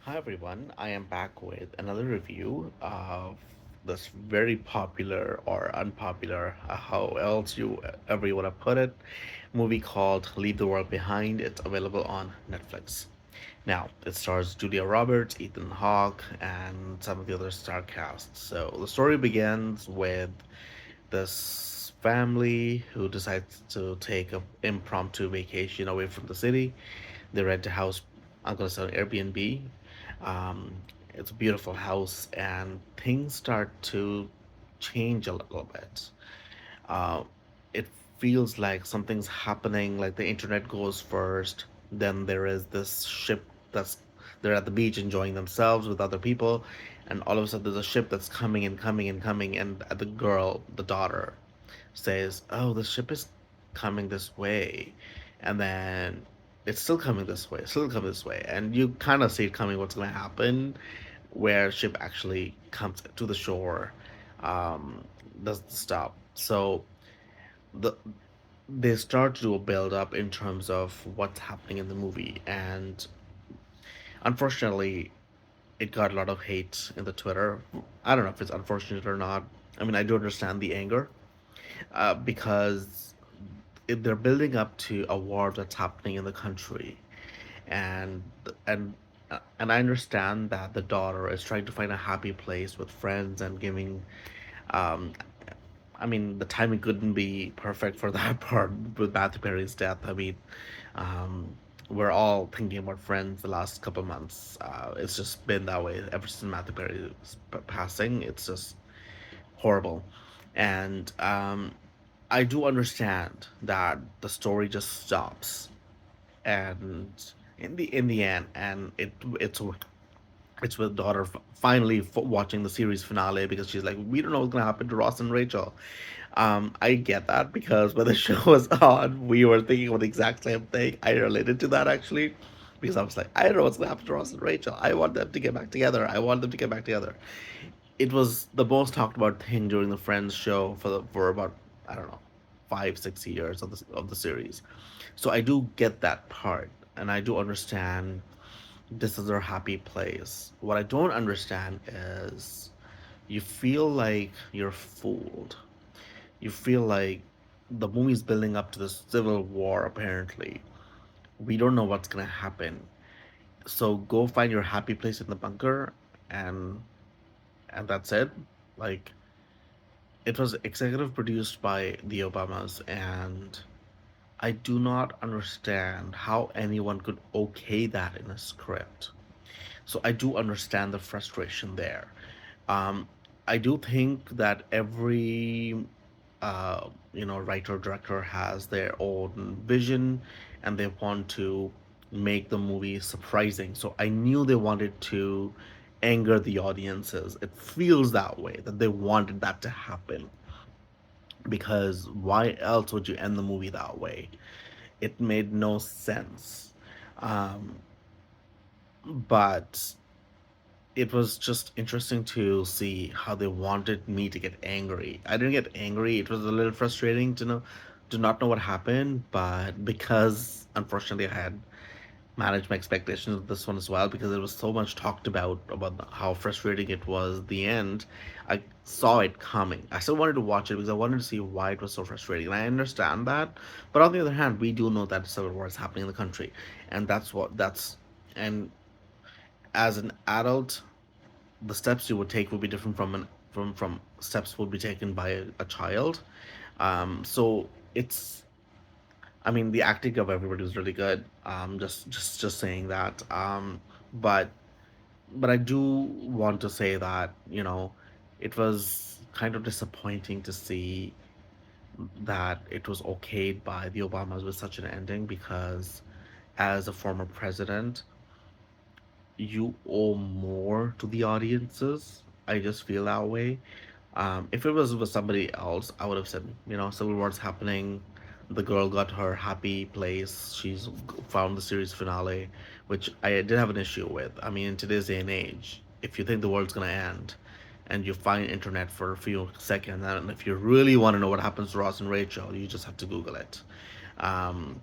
Hi everyone, I am back with another review of this very popular or unpopular, how else you ever you want to put it, movie called Leave the World Behind. It's available on Netflix. Now, it stars Julia Roberts, Ethan Hawke, and some of the other star casts. So the story begins with this family who decides to take an impromptu vacation away from the city. They rent a house, I'm gonna say Airbnb. Um, it's a beautiful house, and things start to change a little bit. Uh, it feels like something's happening. Like the internet goes first, then there is this ship that's they're at the beach enjoying themselves with other people, and all of a sudden there's a ship that's coming and coming and coming, and the girl, the daughter, says, "Oh, the ship is coming this way," and then it's still coming this way, still coming this way, and you kind of see it coming. What's going to happen? Where ship actually comes to the shore, um, doesn't stop. So the they start to do a build up in terms of what's happening in the movie, and unfortunately, it got a lot of hate in the Twitter. I don't know if it's unfortunate or not. I mean, I do understand the anger, because they're building up to a war that's happening in the country, and and and I understand that the daughter is trying to find a happy place with friends and giving. Um, I mean, the timing couldn't be perfect for that part with Matthew Perry's death. I mean, um, we're all thinking about Friends the last couple months. It's just been that way ever since Matthew Perry's passing. It's just horrible, and I do understand that the story just stops, and in the end, and it's with daughter finally watching the series finale because she's like, we don't know what's gonna happen to Ross and Rachel. I get that because when the show was on, we were thinking of the exact same thing. I related to that actually, because I was like, I don't know what's gonna happen to Ross and Rachel. I want them to get back together. I want them to get back together. It was the most talked about thing during the Friends show for about, I don't know, 5 6 years of the series. So I do get that part, and I do understand this is their happy place. What I don't understand is you feel like you're fooled. You feel like the movie's building up to this civil war. Apparently, we don't know what's gonna happen. So go find your happy place in the bunker, and and that's it. Like, it was executive produced by the Obamas, and I do not understand how anyone could okay that in a script. So I do understand the frustration there. Um, I do think that every writer director has their own vision, and they want to make the movie surprising. So I knew they wanted to anger the audiences. It feels that way, that they wanted that to happen, because why else would you end the movie that way? It made no sense. Um, but it was just interesting to see how they wanted me to get angry. I didn't get angry. It was a little frustrating to not know what happened, but because unfortunately I had managed my expectations with this one as well, because it was so much talked about how frustrating it was. The end, I saw it coming. I still wanted to watch it because I wanted to see why it was so frustrating, and I understand that. But on the other hand, we do know that civil war is happening in the country, and that's and as an adult, the steps you would take would be different from steps would be taken by a child. So it's, I mean, the acting of everybody was really good. Just saying that. But I do want to say that, it was kind of disappointing to see that it was okayed by the Obamas with such an ending, because as a former president, you owe more to the audiences. I just feel that way. If it was with somebody else, I would have said, Civil War's happening. The girl got her happy place. She's found the series finale, which I did have an issue with. I mean, in today's day and age, if you think the world's gonna end, and you find internet for a few seconds, and if you really want to know what happens to Ross and Rachel, you just have to Google it. Um,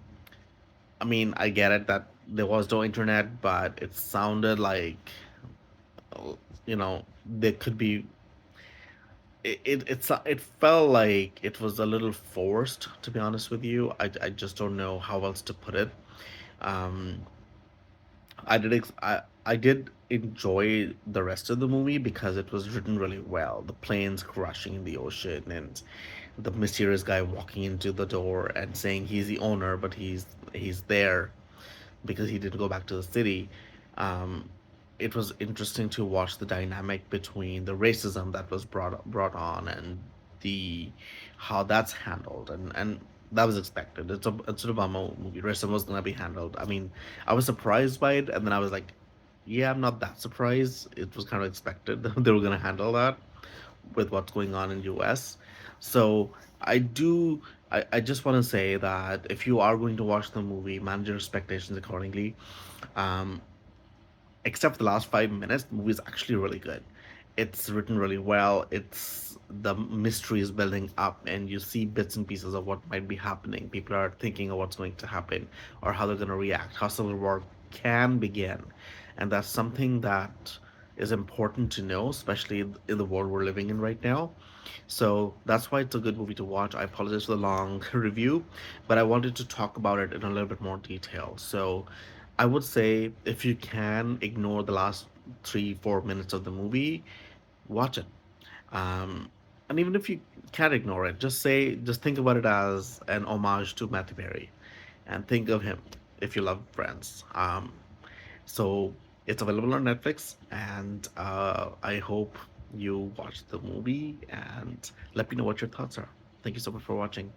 I mean, I get it that there was no internet, but it sounded like, uh, there could be. It felt like it was a little forced, to be honest with you. I just don't know how else to put it. Um, I did enjoy the rest of the movie because it was written really well. The planes crashing in the ocean and the mysterious guy walking into the door and saying he's the owner, but he's there because he didn't go back to the city. Um, it was interesting to watch the dynamic between the racism that was brought on and the how that's handled, and that was expected. It's an Obama movie. Racism was gonna be handled. I mean, I was surprised by it, and then I was like, yeah, I'm not that surprised. It was kind of expected they were gonna handle that with what's going on in US. So I do I just want to say that if you are going to watch the movie, manage your expectations accordingly. Um, except for the last 5 minutes, the movie is actually really good. It's written really well. It's the mystery is building up, and you see bits and pieces of what might be happening. People are thinking of what's going to happen or how they're going to react, how civil war can begin, and that's something that is important to know, especially in the world we're living in right now. So that's why it's a good movie to watch. I apologize for the long review, but I wanted to talk about it in a little bit more detail. So I would say if you can ignore the last 3, 4 minutes of the movie, watch it. Um, and even if you can't ignore it, just think about it as an homage to Matthew Perry, and think of him if you love Friends. So it's available on Netflix, and I hope you watch the movie and let me know what your thoughts are. Thank you so much for watching.